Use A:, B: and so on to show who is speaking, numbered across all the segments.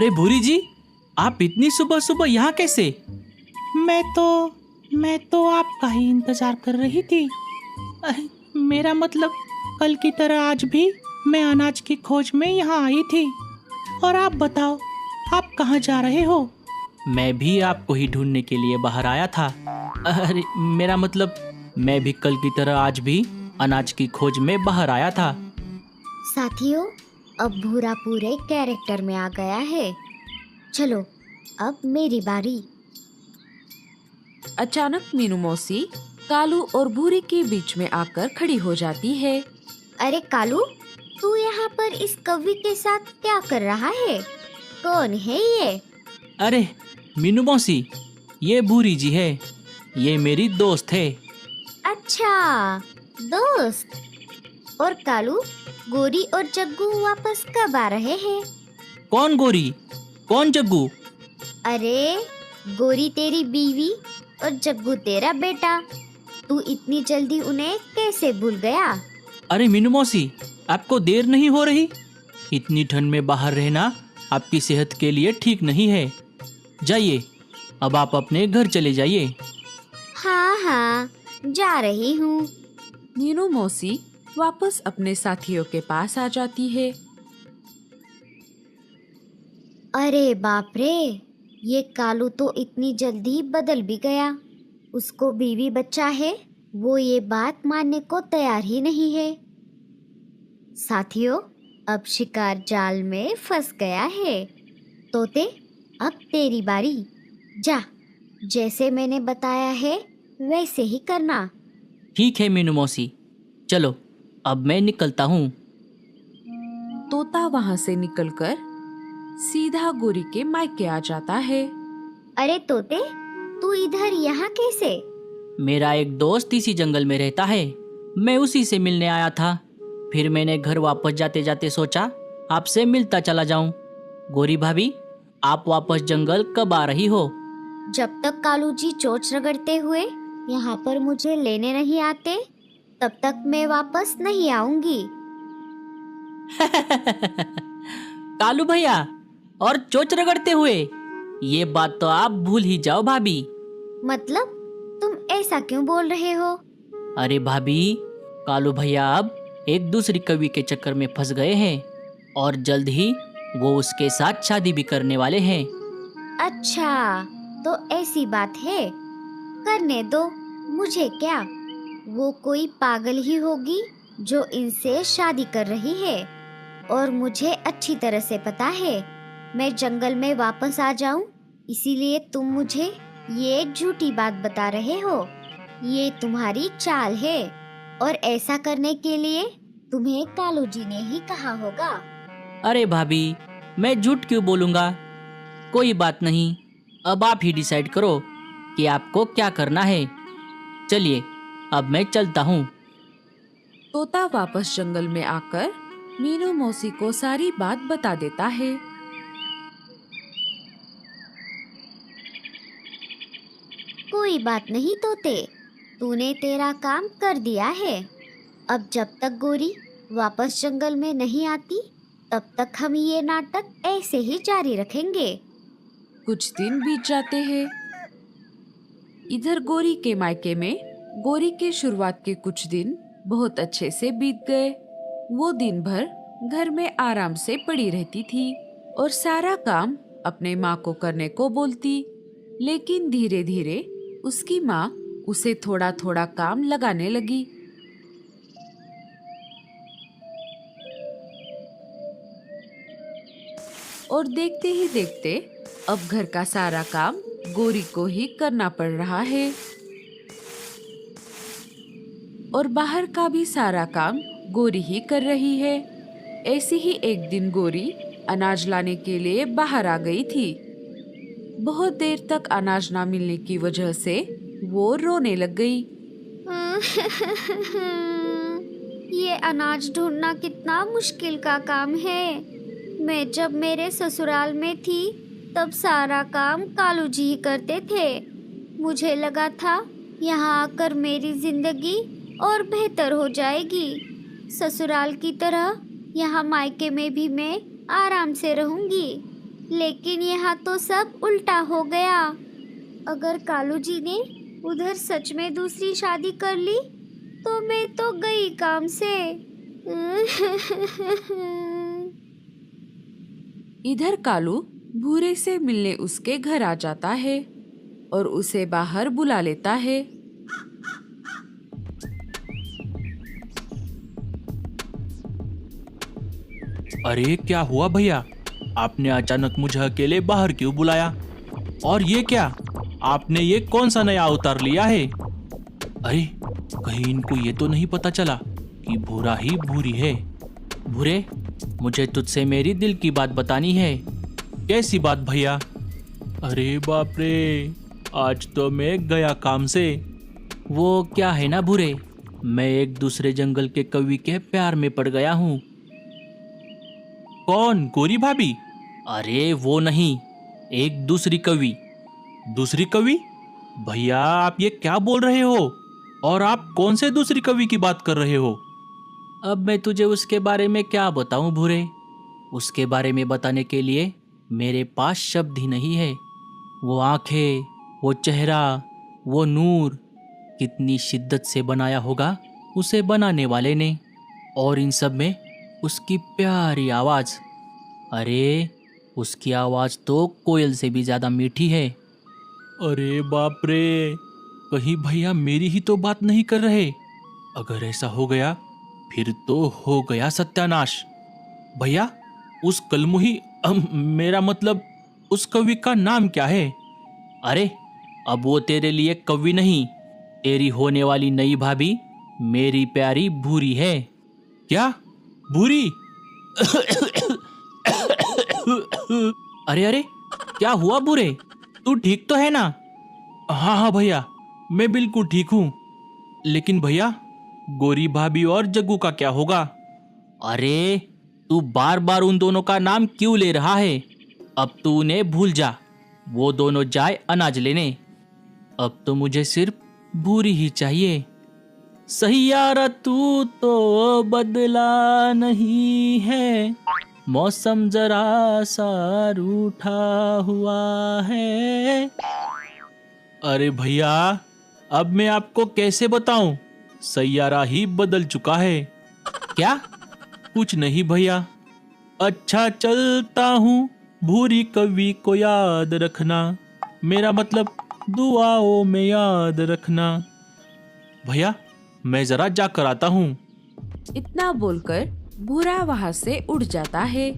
A: अरे भूरी जी, आप इतनी सुबह सुबह यहाँ कैसे? मैं तो आपका ही इंतजार कर रही थी। मेरा मतलब कल की तरह आज भी मैं अनाज की खोज में यहाँ आई थी। और आप बताओ, आप कहाँ जा रहे हो? मैं भी आपको ही ढूंढने के लिए बाहर आया था। अरे मेरा मतलब मैं भी कल की तरह आज भी अनाज की खोज में बाहर आया था।
B: साथियों, अब भूरा पूरे कैरेक्टर में आ गया है। चलो अब मेरी बारी।
C: अचानक मीनू मौसी कालू और भूरी के बीच में आकर खड़ी हो जाती है।
B: अरे कालू, तू यहाँ पर इस कौवी के साथ क्या कर रहा है? कौन है ये?
A: अरे मीनू मौसी, ये भूरी जी है। ये मेरी दोस्त है।
B: अच्छा, दोस्त। और कालू, गोरी और जग्गू वापस कब आ रहे हैं?
A: कौन गोरी, कौन जग्गू?
B: अरे गोरी तेरी बीवी और जग्गू तेरा बेटा। तू इतनी जल्दी उन्हें कैसे भूल गया?
A: अरे मीनू मौसी, आपको देर नहीं हो रही? इतनी ठंड में बाहर रहना आपकी सेहत के लिए ठीक नहीं है। जाइए, अब आप अपने घर चले जाइए।
B: हाँ, जा रही हूँ।
C: मीनू मौसी वापस अपने साथियों के पास आ जाती है।
B: अरे बाप रे, ये कालू तो इतनी जल्दी बदल भी गया। उसको बीवी बच्चा है, वो ये बात मानने को तैयार ही नहीं है। साथियों, अब शिकार जाल में फंस गया है। तोते, अब तेरी बारी। जा, जैसे मैंने बताया है वैसे ही करना।
A: ठीक है मीनू मौसी, चलो अब मैं निकलता हूँ।
C: तोता वहाँ से निकलकर सीधा गोरी के मायके आ जाता है।
B: अरे तोते, तू इधर यहाँ कैसे?
A: मेरा एक दोस्त इसी जंगल में रहता है, मैं उसी से मिलने आया था। फिर मैंने घर वापस जाते जाते सोचा आपसे मिलता चला जाऊं। गोरी भाभी, आप वापस जंगल कब आ रही हो?
B: जब तक कालू जी चोंच रगड़ते हुए यहाँ पर मुझे लेने नहीं आते, तब तक मैं वापस नहीं आऊंगी।
A: कालू भैया और चोच रगड़ते हुए, ये बात तो आप भूल ही जाओ भाभी।
B: मतलब तुम ऐसा क्यों बोल रहे हो?
A: अरे भाभी, कालू भैया अब एक दूसरी कवि के चक्कर में फंस गए हैं और जल्द ही वो उसके साथ शादी भी करने वाले हैं।
B: अच्छा, तो ऐसी बात है। करने दो, मुझे क्या। वो कोई पागल ही होगी जो इनसे शादी कर रही है। और मुझे अच्छी तरह से पता है मैं जंगल में वापस आ जाऊं, इसीलिए तुम मुझे ये झूठी बात बता रहे हो। ये तुम्हारी चाल है और ऐसा करने के लिए तुम्हें कालू जी ने ही कहा होगा।
A: अरे भाभी, मैं झूठ क्यों बोलूँगा? कोई बात नहीं, अब आप ही डिसाइड करो कि आपको क्या करना है। चलिए, अब मैं चलता हूँ।
C: तोता वापस जंगल में आकर मीनू मौसी को सारी बात बता देता है।
B: कोई बात नहीं तोते, तूने तेरा काम कर दिया है। अब जब तक गोरी वापस जंगल में नहीं आती, तब तक हम ये नाटक ऐसे ही जारी रखेंगे।
C: कुछ दिन बीत जाते हैं। इधर गोरी के मायके में गोरी के शुरुआत के कुछ दिन बहुत अच्छे से बीत गए। वो दिन भर घर में आराम से पड़ी रहती थी और सारा काम अपने माँ को करने को बोलती। लेकिन धीरे धीरे उसकी माँ उसे थोड़ा थोड़ा काम लगाने लगी। और देखते ही देखते अब घर का सारा काम गोरी को ही करना पड़ रहा है और बाहर का भी सारा काम गोरी ही कर रही है। ऐसे ही एक दिन गोरी अनाज लाने के लिए बाहर आ गई थी। बहुत देर तक अनाज ना मिलने की वजह से वो रोने लग गई।
B: ये अनाज ढूंढना कितना मुश्किल का काम है। मैं जब मेरे ससुराल में थी तब सारा काम कालू जी ही करते थे। मुझे लगा था यहाँ आकर मेरी जिंदगी और बेहतर हो जाएगी। ससुराल की तरह यहाँ मायके में भी मैं आराम से रहूंगी। लेकिन यहाँ तो सब उल्टा हो गया। अगर कालू जी ने उधर सच में दूसरी शादी कर ली तो मैं तो गई काम से।
C: इधर कालू भूरे से मिलने उसके घर आ जाता है और उसे बाहर बुला लेता है।
A: अरे क्या हुआ भैया, आपने अचानक मुझे अकेले बाहर क्यों बुलाया? और ये क्या, आपने ये कौन सा नया अवतार लिया है? अरे कहीं इनको ये तो नहीं पता चला कि भूरा ही भूरी है। भूरे, मुझे तुझसे मेरी दिल की बात बतानी है। कैसी बात भैया? अरे बाप रे, आज तो मैं गया काम से। वो क्या है ना भूरे, मैं एक दूसरे जंगल के कवि के प्यार में पड़ गया हूँ। कौन, गोरी भाभी? अरे वो नहीं, एक दूसरी कवि। दूसरी कवि? भैया आप ये क्या बोल रहे हो? और आप कौन से दूसरी कवि की बात कर रहे हो? अब मैं तुझे उसके बारे में क्या बताऊं भूरे? उसके बारे में बताने के लिए मेरे पास शब्द ही नहीं है। वो आंखें, वो चेहरा, वो नूर कितनी शिद्दत से बनाया होगा उसे बनाने वाले ने। और इन सब में उसकी प्यारी आवाज़, अरे उसकी आवाज़ तो कोयल से भी ज़्यादा मीठी है। अरे बाप रे, कहीं भैया मेरी ही तो बात नहीं कर रहे? अगर ऐसा हो गया फिर तो हो गया सत्यानाश। भैया उस कलमुही मेरा मतलब उस कवि का नाम क्या है? अरे अब वो तेरे लिए कवि नहीं, तेरी होने वाली नई भाभी मेरी प्यारी भूरी है। क्या भूरी? अरे अरे क्या हुआ भूरे, तू ठीक तो है ना? हाँ हाँ भैया, मैं बिल्कुल ठीक हूँ। लेकिन भैया गोरी भाभी और जग्गू का क्या होगा? अरे तू बार बार उन दोनों का नाम क्यों ले रहा है? अब तू उन्हें भूल जा, वो दोनों जाए अनाज लेने। अब तो मुझे सिर्फ भूरी ही चाहिए। सही यारा तू तो बदला नहीं है, मौसम जरा सा रूठा हुआ है। अरे भैया अब मैं आपको कैसे बताऊं, सैयारा ही बदल चुका है। क्या? कुछ नहीं भैया। अच्छा चलता हूँ, भूरी कवि को याद रखना, मेरा मतलब दुआओं में याद रखना। भैया मैं जरा जाकर आता हूँ।
C: इतना बोलकर भूरा वहाँ से उड़ जाता है।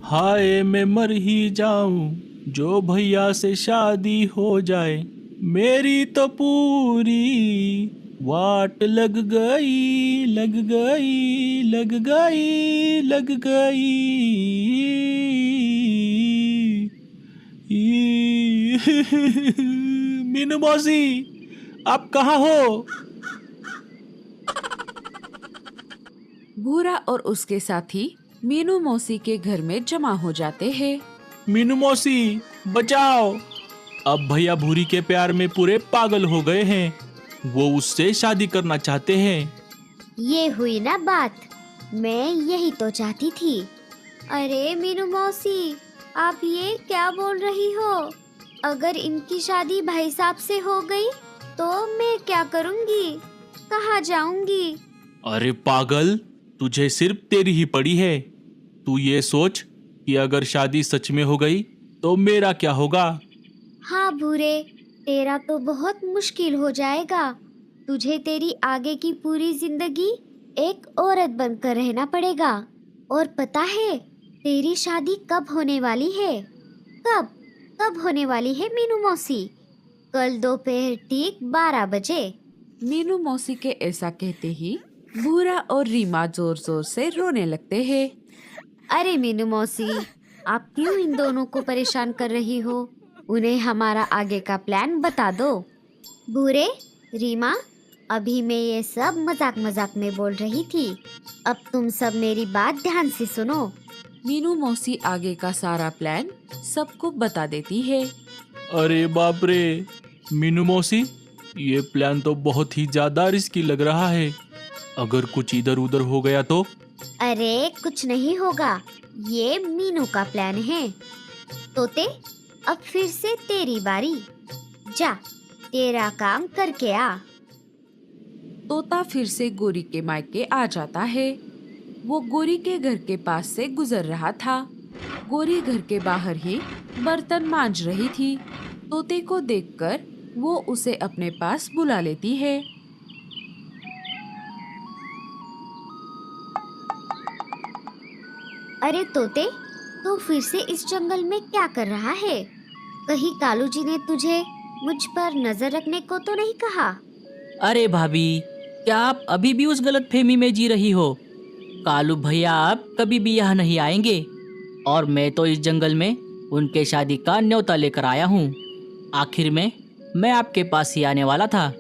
A: हाय मैं मर ही जाऊं जो भैया से शादी हो जाए, मेरी तो पूरी वाट लग गई लग गई लग गई लग गई। मीनू मौसी आप कहाँ हो?
C: भूरा और उसके साथी मीनू मौसी के घर में जमा हो जाते हैं।
A: मीनू मौसी बचाओ, अब भैया भूरी के प्यार में पूरे पागल हो गए हैं, वो उससे शादी करना चाहते हैं।
B: ये हुई ना बात, मैं यही तो चाहती थी। अरे मीनू मौसी, आप ये क्या बोल रही हो? अगर इनकी शादी भाई साहब से हो गई तो मैं क्या करूँगी, कहाँ जाऊँगी?
A: अरे पागल, तुझे सिर्फ तेरी ही पड़ी है। तू ये सोच कि अगर शादी सच में हो गई तो मेरा क्या होगा?
B: हाँ भूरे, तेरा तो बहुत मुश्किल हो जाएगा। तुझे तेरी आगे की पूरी जिंदगी एक औरत बनकर रहना पड़ेगा। और पता है तेरी शादी कब होने वाली है? कब होने वाली है मीनू मौसी? कल दोपहर ठीक 12 बजे।
C: मीनू मौसी के ऐसा कहते ही भूरा और रीमा जोर जोर से रोने लगते हैं।
B: अरे मीनू मौसी, आप क्यों इन दोनों को परेशान कर रही हो? उन्हें हमारा आगे का प्लान बता दो। भूरे, रीमा, अभी मैं ये सब मजाक मजाक में बोल रही थी, अब तुम सब मेरी बात ध्यान से सुनो।
C: मीनू मौसी आगे का सारा प्लान सबको बता देती है।
A: अरे बाप रे मीनू मौसी, ये प्लान तो बहुत ही ज्यादा रिस्की लग रहा है। अगर कुछ इधर उधर हो गया तो?
B: अरे कुछ नहीं होगा, ये मीनू का प्लान है। तोते, अब फिर से तेरी बारी। जा, तेरा काम करके आ।
C: तोता फिर से गोरी के मायके आ जाता है। वो गोरी के घर के पास से गुजर रहा था। गोरी घर के बाहर ही बर्तन मांज रही थी। तोते को देखकर वो उसे अपने पास बुला लेती है।
B: अरे तोते, तू फिर से इस जंगल में क्या कर रहा है? कहीं कालू जी ने तुझे मुझ पर नजर रखने को तो नहीं कहा?
D: अरे भाभी, क्या आप अभी भी उस गलतफहमी में जी रही हो? कालू भैया आप कभी भी यहाँ नहीं आएंगे और मैं तो इस जंगल में उनके शादी का न्योता लेकर आया हूँ। आखिर में मैं आपके पास ही आने वाला था,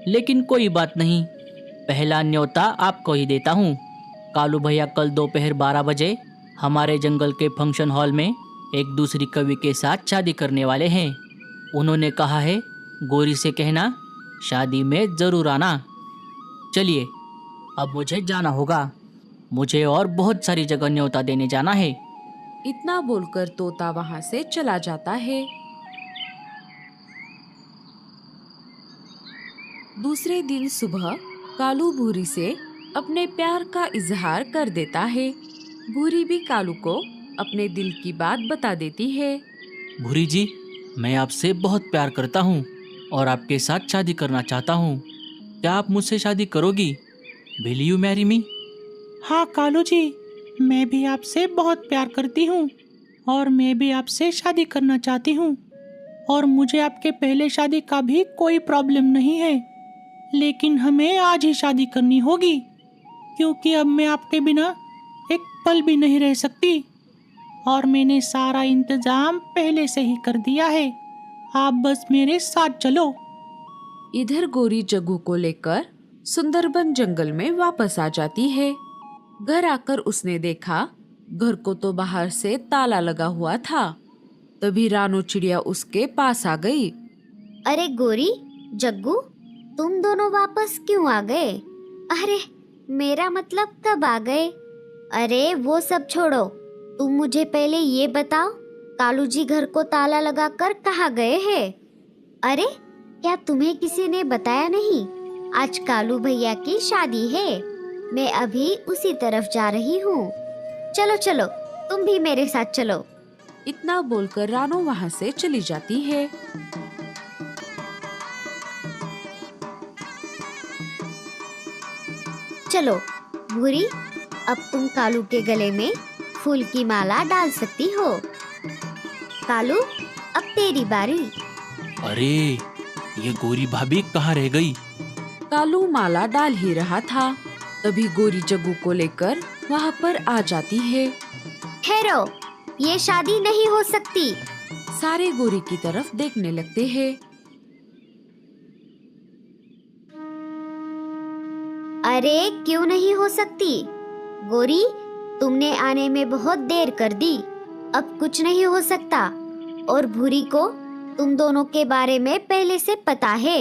D: लेकिन कोई बात नहीं, पहला न्योता आपको ही देता हूँ। कालू भैया कल दोपहर 12 बजे हमारे जंगल के फंक्शन हॉल में एक दूसरी कवि के साथ शादी करने वाले हैं। उन्होंने कहा है गोरी से कहना शादी में ज़रूर आना। चलिए, अब मुझे जाना होगा। मुझे और बहुत सारी जगह न्योता देने जाना है।
C: इतना बोलकर तोता वहाँ से चला जाता है। दूसरे दिन सुबह कालू भूरी से अपने प्यार का इजहार कर देता है। भूरी भी कालू को अपने दिल की बात बता देती है।
D: भूरी जी, मैं आपसे बहुत प्यार करता हूँ और आपके साथ शादी करना चाहता हूँ। क्या आप मुझसे शादी करोगी? Will you marry me?
A: हाँ कालू जी, मैं भी आपसे बहुत प्यार करती हूँ और मैं भी आपसे शादी करना चाहती हूँ और मुझे आपके पहले शादी का भी कोई प्रॉब्लम नहीं है, लेकिन हमें आज ही शादी करनी होगी क्योंकि अब मैं आपके बिना एक पल भी नहीं रह सकती और मैंने सारा इंतजाम पहले से ही कर दिया है। आप बस मेरे साथ चलो।
C: इधर गोरी जग्गू को लेकर सुंदरबन जंगल में वापस आ जाती है। घर आकर उसने देखा घर को तो बाहर से ताला लगा हुआ था। तभी रानू चिड़िया उसके पास आ गई।
B: अरे गोरी, जग्गू, तुम दोनों वापस क्यों आ गए? अरे मेरा मतलब कब आ गए? अरे वो सब छोड़ो, तुम मुझे पहले ये बताओ, कालू जी घर को ताला लगाकर कहाँ गए हैं? अरे क्या तुम्हें किसी ने बताया नहीं? आज कालू भैया की शादी है। मैं अभी उसी तरफ जा रही हूँ। चलो चलो, तुम भी मेरे साथ चलो।
C: इतना बोलकर रानू वहाँ से चली जाती है।
B: चलो भूरी, अब तुम कालू के गले में फूल की माला डाल सकती हो। कालू, अब तेरी बारी।
D: अरे ये गोरी भाभी कहाँ रह गई?
C: कालू माला डाल ही रहा था, तभी गोरी जग्गू को लेकर वहाँ पर आ जाती है।
B: ठहरो, ये शादी नहीं हो सकती।
C: सारे गोरी की तरफ देखने लगते हैं।
B: अरे क्यों नहीं हो सकती? गोरी, तुमने आने में बहुत देर कर दी, अब कुछ नहीं हो सकता। और भूरी को तुम दोनों के बारे में पहले से पता है।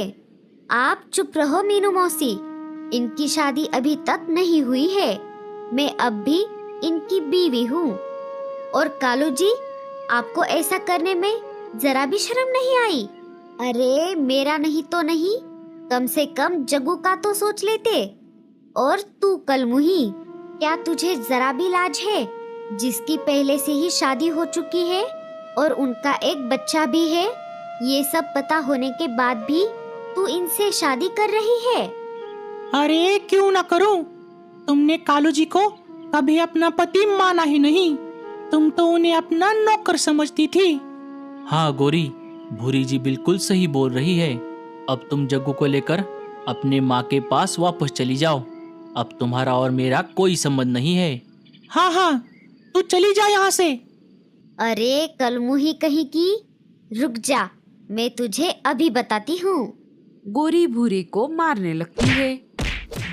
B: आप चुप रहो मीनू मौसी, इनकी शादी अभी तक नहीं हुई है। मैं अब भी इनकी बीवी हूँ। और कालू जी, आपको ऐसा करने में जरा भी शर्म नहीं आई? अरे मेरा नहीं तो नहीं, कम से कम जग्गू का तो सोच लेते। और तू कलमुही, क्या तुझे जरा भी लाज है, जिसकी पहले से ही शादी हो चुकी है और उनका एक बच्चा भी है? ये सब पता होने के बाद भी तू इनसे शादी कर रही है?
A: अरे क्यों ना करूं? तुमने कालू जी को कभी अपना पति माना ही नहीं, तुम तो उन्हें अपना नौकर समझती थी।
D: हाँ गोरी, भूरी जी बिल्कुल सही बोल रही है। अब तुम जग्गू को लेकर अपने माँ के पास वापस चली जाओ। अब तुम्हारा और मेरा कोई संबंध नहीं है।
A: हाँ हाँ, तू चली जा यहाँ से।
B: अरे कलमुही कहीं की, रुक जा, मैं तुझे अभी बताती हूँ।
C: गोरी भूरी को मारने लगती है।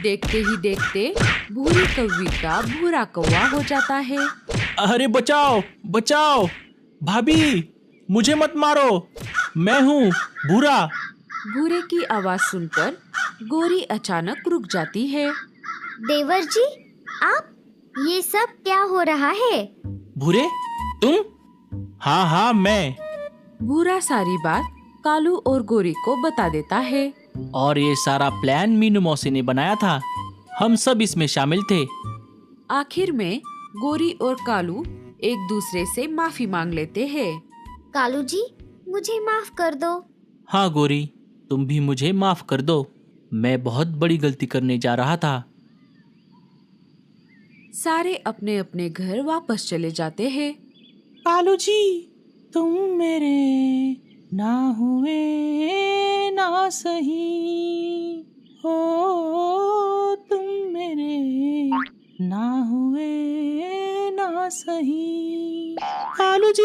C: देखते ही देखते भूरी कौवी का भूरा कौवा हो जाता है।
D: अरे बचाओ बचाओ, भाभी मुझे मत मारो, मैं हूँ भूरा।
C: भूरे की आवाज सुनकर गोरी अचानक रुक जाती है।
B: देवर जी, आप, ये सब क्या हो रहा है?
D: भूरे, तुम?
E: हाँ हाँ मैं।
C: भूरा सारी बात कालू और गोरी को बता देता है।
D: और ये सारा प्लान मीनू मौसी ने बनाया था, हम सब इसमें शामिल थे।
C: आखिर में गोरी और कालू एक दूसरे से माफी मांग लेते हैं।
B: कालू जी, मुझे माफ कर दो।
D: हाँ गोरी, तुम भी मुझे माफ कर दो, मैं बहुत बड़ी गलती करने जा रहा था।
C: सारे अपने अपने घर वापस चले जाते हैं।
A: कालू जी, तुम मेरे ना हुए ना सही हो, तुम मेरे ना हुए ना सही। कालू जी,